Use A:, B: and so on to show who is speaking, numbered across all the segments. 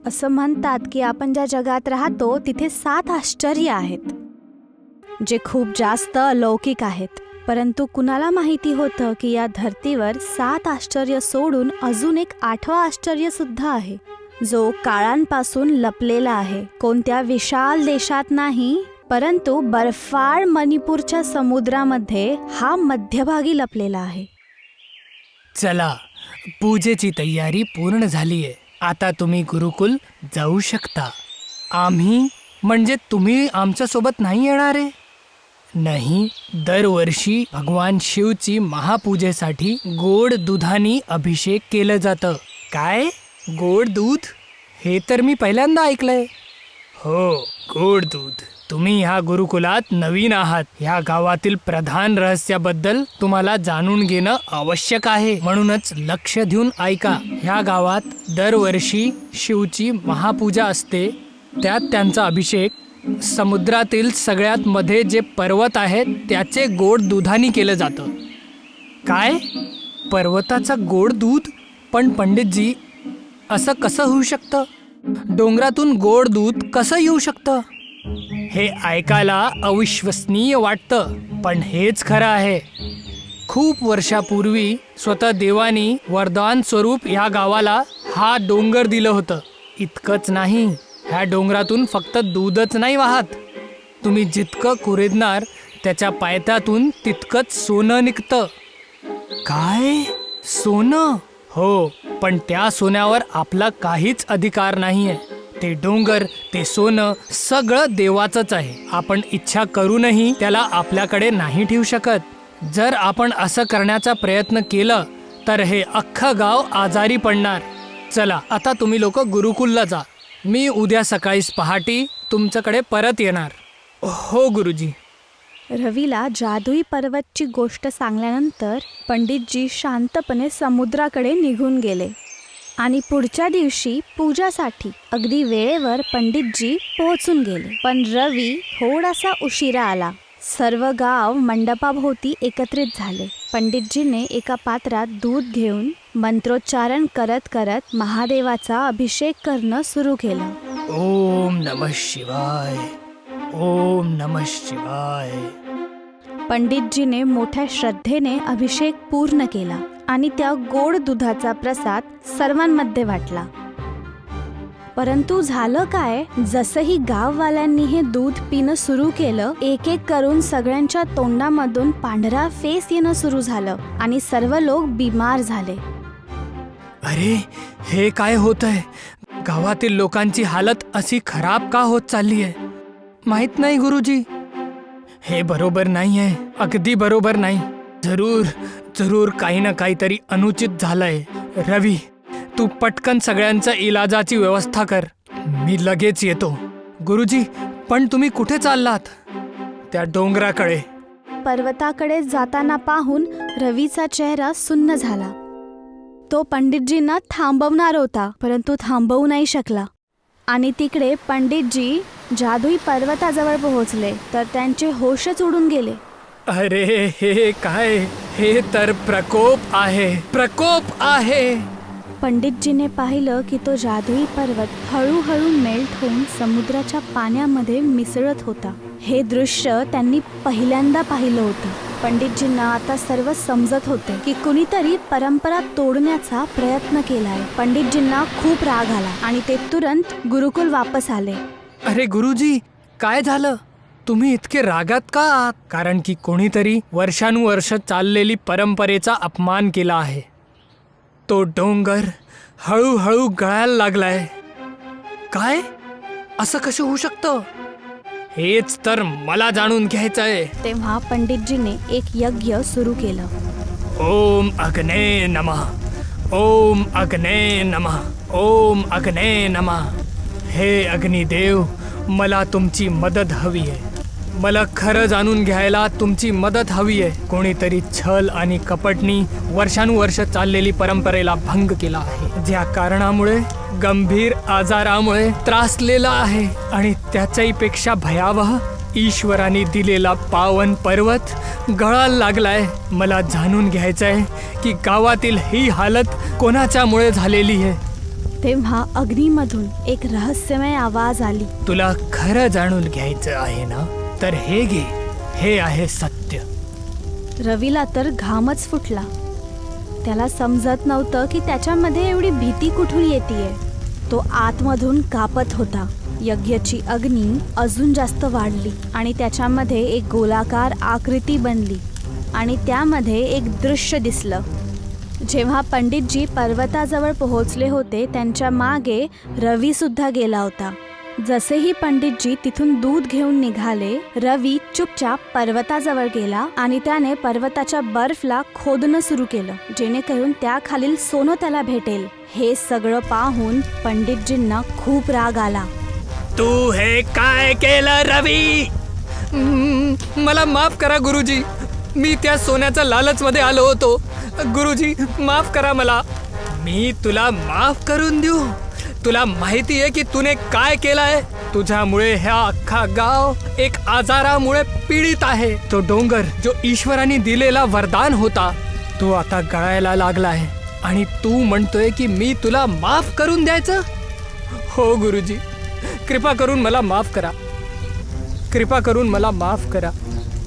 A: असं म्हणतात की आपण ज्या जगात राहतो तिथे 7 आश्चर्य आहेत, जे खूप जास्त अलौकिक आहेत. परंतु कुणाला माहिती होतं की या धर्तीवर 7 आश्चर्य सोडून अजून एक 8वं आश्चर्य सुद्धा आहे, जो काळांपासून लपलेला आहे. कोणत्या विशाल देशात नाही, परंतु बर्फाळ मणिपूरच्या समुद्रामध्ये हा मध्यभागी लपलेला आहे.
B: चला, पूजेची तयारी पूर्ण झालीये. आता तुम्ही गुरुकुल जाऊ शकता. आम्ही म्हणजे तुम्ही आमच्या सोबत नाही येणार आहे? नाही, दरवर्षी भगवान शिवची महापूजेसाठी गोड दुधाने अभिषेक केलं जातं. काय? गोड दूध? हे तर मी पहिल्यांदा ऐकलंय. हो, गोड दूध. तुम्ही ह्या गुरुकुलात नवीन आहात. ह्या गावातील प्रधान रहस्याबद्दल तुम्हाला जाणून घेणं आवश्यक आहे. म्हणूनच लक्ष देऊन ऐका. ह्या गावात दरवर्षी शिवची महापूजा असते. त्यात त्यांचा अभिषेक समुद्रातील सगळ्यात मध्ये जे पर्वत आहेत त्याचे गोड दुधाने केलं जातं. काय? पर्वताचं गोड दूध? पण पंडितजी, असं कसं होऊ शकतं? डोंगरातून गोड दूध कसं येऊ शकतं? हे ऐकायला अविश्वसनीय वाटतं, पण हेच खरं आहे. खूप वर्षापूर्वी स्वतः देवानी वरदान स्वरूप ह्या गावाला हा डोंगर दिलं होतं. इतकंच नाही, ह्या डोंगरातून फक्त दूधच नाही वाहत. तुम्ही जितकं कुरेदणार त्याच्या पायथ्यातून तितकंच सोनं निघतं. काय? सोनं? हो, पण त्या सोन्यावर आपला काहीच अधिकार नाहीये. ते डोंगर, ते सोनं सगळं देवाचंच आहे. आपण इच्छा करूनही त्याला आपल्याकडे नाही ठेवू शकत. जर आपण असं करण्याचा प्रयत्न केला तर हे अख्खं गाव आजारी पडणार. चला, आता तुम्ही लोक गुरुकुलला जा. मी उद्या सकाळीच पहाटे तुमच्याकडे परत येणार. हो गुरुजी.
A: रवीला जादुई पर्वतची गोष्ट सांगल्यानंतर पंडितजी शांतपणे समुद्राकडे निघून गेले आणि पुढच्या दिवशी पूजासाठी अगदी वेळेवर पंडितजी पोहोचून गेले. पण रवी थोडासा उशिरा आला. सर्व गाव मंडपाभोवती एकत्रित झाले. पंडितजीने एका पात्रात दूध घेऊन मंत्रोच्चारण करत करत महादेवाचा अभिषेक करणं सुरू केलं.
B: ओम नमः शिवाय, ओम नमः शिवाय.
A: पंडितजीने मोठ्या श्रद्धेने अभिषेक पूर्ण केला आणि त्या गोड दुधाचा प्रसाद सर्वांमध्ये वाटला. परंतु झालं काय, जसंही गाववाल्यांनी हे दूध पिणं सुरू केलं, एक एक करून सगळ्यांच्या तोंडामधून पांढरा फेस येणं सुरू झालं आणि सर्व लोक बिमार झाले.
B: अरे, हे काय होतंय? गावातील लोकांची हालत अशी खराब का होत चालली आहे? माहित नाही गुरुजी, हे बरोबर नाही आहे. अगदी बरोबर नाही. जरूर काही ना काहीतरी अनुचित झालंय. रवी, तू पटकन सगळ्यांच्या इलाजाची व्यवस्था कर. मी लगेच येतो. गुरुजी, पण तुम्ही कुठे चाललात? त्या डोंगराकडे.
A: पर्वताकडे जाताना पाहून रवीचा चेहरा सुन्न झाला. तो पंडितजींना थांबवणार होता, परंतु थांबवू नाही शकला. आणि तिकडे पंडितजी जादुई पर्वताजवळ पोहोचले तर त्यांचे होशच उडून गेले.
B: अरे, हे काय? हे तर प्रकोप आहे.
A: पंडितजीने पाहिलं की तो जादुई पर्वत हळूहळू मेल्ट होऊन समुद्राच्या पाण्यामध्ये मिसळत होता. हे दृश्य त्यांनी पहिल्यांदा पाहिलं होतं. पंडितजींना आता सर्व समजत होते की कुणीतरी परंपरा तोडण्याचा प्रयत्न केलाय. पंडितजींना खूप राग आला आणि ते तुरंत गुरुकुल वापस आले.
B: अरे गुरुजी, काय झालं? तुम्ही इतके रागात का आहात? कारण की कोणीतरी वर्षानुवर्ष चाललेली परंपरेचा अपमान केला आहे. तो डोंगर हळूहळू गळायला लागलाय. काय? असं कसं होऊ शकतं? हेच तर मला जाणून घ्यायचंय.
A: तेव्हा पंडितजीने एक यज्ञ सुरू केलं.
B: ओम अग्ने नमः, ओम अग्ने नमः, ओम अग्ने नमः. हे अग्निदेव, मला तुमची मदत हवी आहे. मला खरं जाणून घ्यायला तुमची मदत हवी आहे. कोणीतरी छल आणि कपटनी वर्षानुवर्ष चाललेली परंपरेला भंग केला आहे, ज्या कारणामुळे गंभीर आजारामुळे त्रासलेला आहे. आणि त्याच्याही पेक्षा भयावह, ईश्वराने दिलेला पावन पर्वत गळायला लागलाय. मला जाणून घ्यायचंय की गावातील ही हालत कोणाच्यामुळे झालेली आहे.
A: तेव्हा अग्नीमधून एक रहस्यमय आवाज आली.
B: तुला खरं जाणून घ्यायचं आहे ना, तर हे घे, हे आहे सत्य.
A: रवीला तर घामच फुटला. त्याला समजत नव्हतं की त्याच्यामध्ये एवढी भीती कुठून येतेय. तो आतमधून कापत होता. यज्ञाची अग्नी अजून जास्त वाढली आणि त्याच्यामध्ये एक गोलाकार आकृती बनली आणि त्यामध्ये एक दृश्य दिसलं. जेव्हा पंडितजी पर्वताजवळ पोहोचले होते, त्यांच्या मागे रवी सुद्धा गेला होता. जसेही पंडितजी तिथून दूध घेऊन निघाले, रवी चुपचाप पर्वताजवळ गेला आणि त्याने पर्वताच्या बर्फला खोदणं सुरू केलं, जेणेकरून त्याखालील सोनं त्याला भेटेल. हे सगळं पाहून पंडितजींना खूप राग आला.
B: तू हे काय केलं रवी? मला माफ करा गुरुजी, मी त्या सोन्याच्या लालचमध्ये आलो होतो. गुरुजी माफ करा मला. मी तुला माफ करून देऊ? तुला माहिती आहे की तूने काय केलंय? तुझ्यामुळे ह्या अख्खा गाव एक आजारामुळे पीडित आहे. तो डोंगर जो ईश्वराने दिलेला वरदान होता, तो आता गळायला लागला आहे आणि तू म्हणतोय की मी तुला माफ करून द्यायचं? हो गुरुजी, कृपा करून मला माफ करा. कृपा करून मला माफ करा.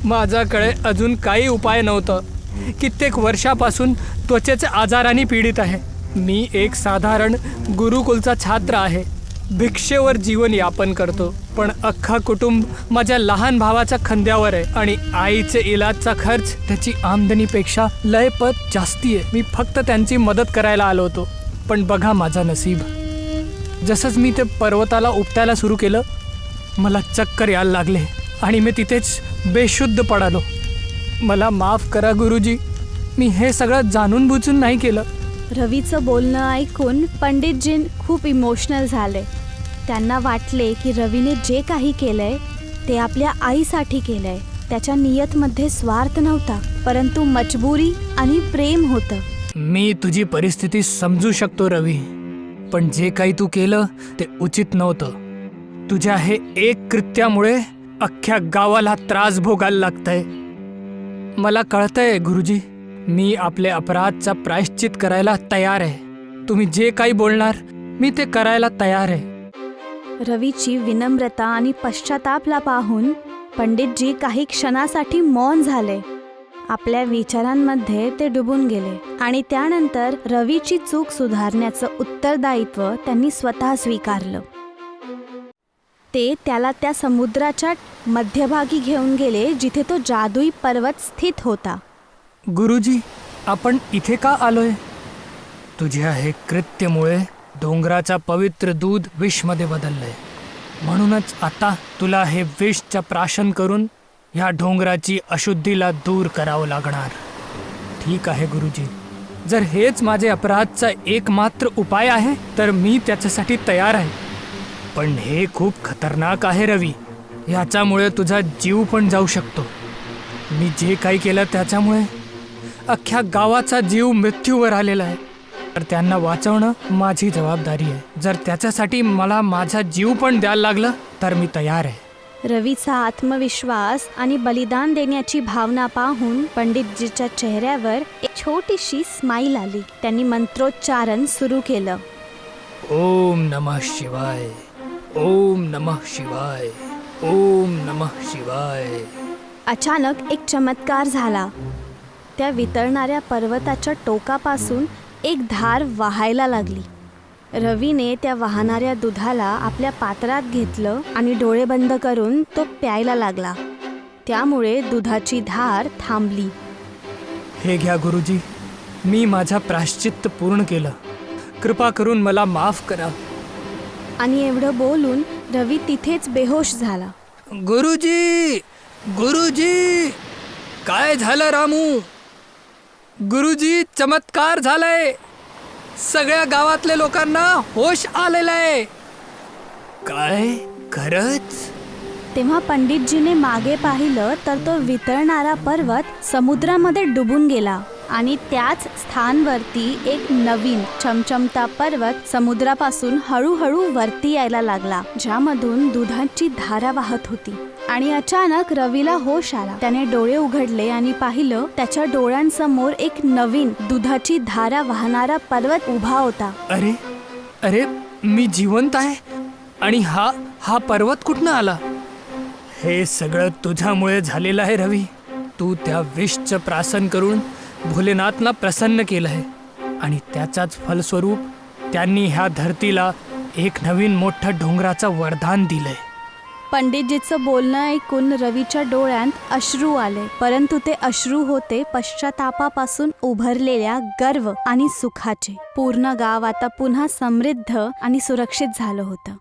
B: माझ्याकडे अजून काही उपाय नव्हतं. कित्येक वर्षापासून त्वचेच्या आजाराने पीडित आहे. मी एक साधारण गुरुकुलचा छात्र आहे. भिक्षेवर जीवन यापन करतो, पण अख्खा कुटुंब माझ्या लहान भावाच्या खांद्यावर आहे आणि आईचे इलाजचा खर्च त्याची आमदनीपेक्षा लयपट जास्ती आहे. मी फक्त त्यांची मदत करायला आलो होतो, पण बघा माझा नसीब. जसंच मी ते पर्वताला उपटायला सुरू केलं, मला चक्कर यायला लागले आणि मी तिथेच बेशुद्ध पडालो. मला माफ करा गुरुजी, मी हे सगळं जाणून बुजून नाही केलं.
A: रवीचं बोलणं ऐकून पंडितजी खूप इमोशनल झाले. त्यांना वाटले की रवीने जे काही केलंय ते आपल्या आईसाठी केलंय. त्याच्या नियतमध्ये स्वार्थ नव्हता, परंतु मजबुरी आणि प्रेम होतं.
B: मी तुझी परिस्थिती समजू शकतो रवी, पण जे काही तू केलं ते उचित नव्हतं. तुझ्या हे एक कृत्यामुळे अख्ख्या गावाला त्रास भोगायला लागतंय. मला कळतंय गुरुजी, मी आपले अपराधचा प्रायश्चित करायला तयार आहे. तुम्ही जे काही बोलणार मी ते करायला तयार आहे.
A: रवीची विनम्रता आणि पश्चातापला पाहून पंडितजी काही क्षणासाठी मौन झाले. आपल्या विचारांमध्ये ते डुबून गेले आणि त्यानंतर रवीची चूक सुधारण्याचं उत्तरदायित्व त्यांनी स्वतः स्वीकारलं. ते त्याला त्या समुद्राच्या मध्यभागी घेऊन गेले जिथे तो जादुई पर्वत स्थित होता.
B: गुरुजी, आपण इथे का आलोय? तुझ्या हे कृत्यामुळे डोंगराचा पवित्र दूध विषमध्ये बदललंय. म्हणूनच आता तुला हे विषचं प्राशन करून ह्या डोंगराची अशुद्धीला दूर करावं लागणार. ठीक आहे गुरुजी, जर हेच माझे अपराधचा एकमात्र उपाय आहे तर मी त्याच्यासाठी तयार आहे. पण हे खूप खतरनाक आहे रवी. ह्याच्यामुळे तुझा जीव पण जाऊ शकतो. मी जे काही केलं त्याच्यामुळे अख्ख्या गावाचा जीव मृत्यूवर आलेला आहे. तर त्यांना वाचवणं माझी जबाबदारी आहे. जर त्याच्यासाठी मला माझा जीव पण द्यायला लागलं तर मी तयार आहे.
A: रवीचा आत्मविश्वास आणि बलिदान देण्याची भावना पाहून पंडितजीच्या चेहऱ्यावर एक छोटीशी स्माईल आली. त्यांनी मंत्रोच्चारण सुरू केलं.
B: ओम नमः शिवाय, ओम नमः शिवाय, ओम नमः शिवाय.
A: अचानक एक चमत्कार झाला. त्या वितळणाऱ्या पर्वताच्या टोकापासून एक धार वाहायला लागली. रवीने त्या वाहणाऱ्या दुधाला आपल्या पात्रात घेतलं आणि डोळे बंद करून तो प्यायला लागला. त्यामुळे दुधाची धार थांबली.
B: हे घ्या गुरुजी, मी माझा प्रायश्चित्त पूर्ण केलं. कृपा करून मला माफ करा.
A: आणि एवढं बोलून रवी तिथेच बेहोश झाला.
B: गुरुजी, गुरुजी, काय झालं रामू? गुरुजी, चमत्कार झालाय. सगळ्या गावातल्या लोकांना होश आलेला आहे. काय खरंच?
A: तेव्हा पंडितजीने मागे पाहिलं तर तो वितळणारा पर्वत समुद्रामध्ये डुबून गेला आणि त्याच स्थानवरती एक नवीन चमचमता पर्वत समुद्रापासून हळूहळू वरती यायला लागला, ज्यामधून दुधाची धारा वाहत होती. आणि अचानक रवीला होश आला. त्याने डोळे उघडले आणि पाहिलं त्याच्या डोळ्यांसमोर एक नवीन दुधाची धारा वाहणारा पर्वत उभा होता.
B: अरे अरे मी जिवंत आहे आणि हा पर्वत कुठनं आला? हे सगळं तुझ्यामुळे झालेलं आहे रवी. तू त्या विषचं प्राशन करून भोलेनाथना प्रसन्न केलं आहे आणि त्याचाच फलस्वरूप त्यांनी ह्या धरतीला एक नवीन मोठं डोंगराचं वरदान दिलंय.
A: पंडितजीचं बोलणं ऐकून रवीच्या डोळ्यात अश्रू आले, परंतु ते अश्रू होते पश्चातापापासून उभरलेल्या गर्व आणि सुखाचे. पूर्ण गाव आता पुन्हा समृद्ध आणि सुरक्षित झालं होतं.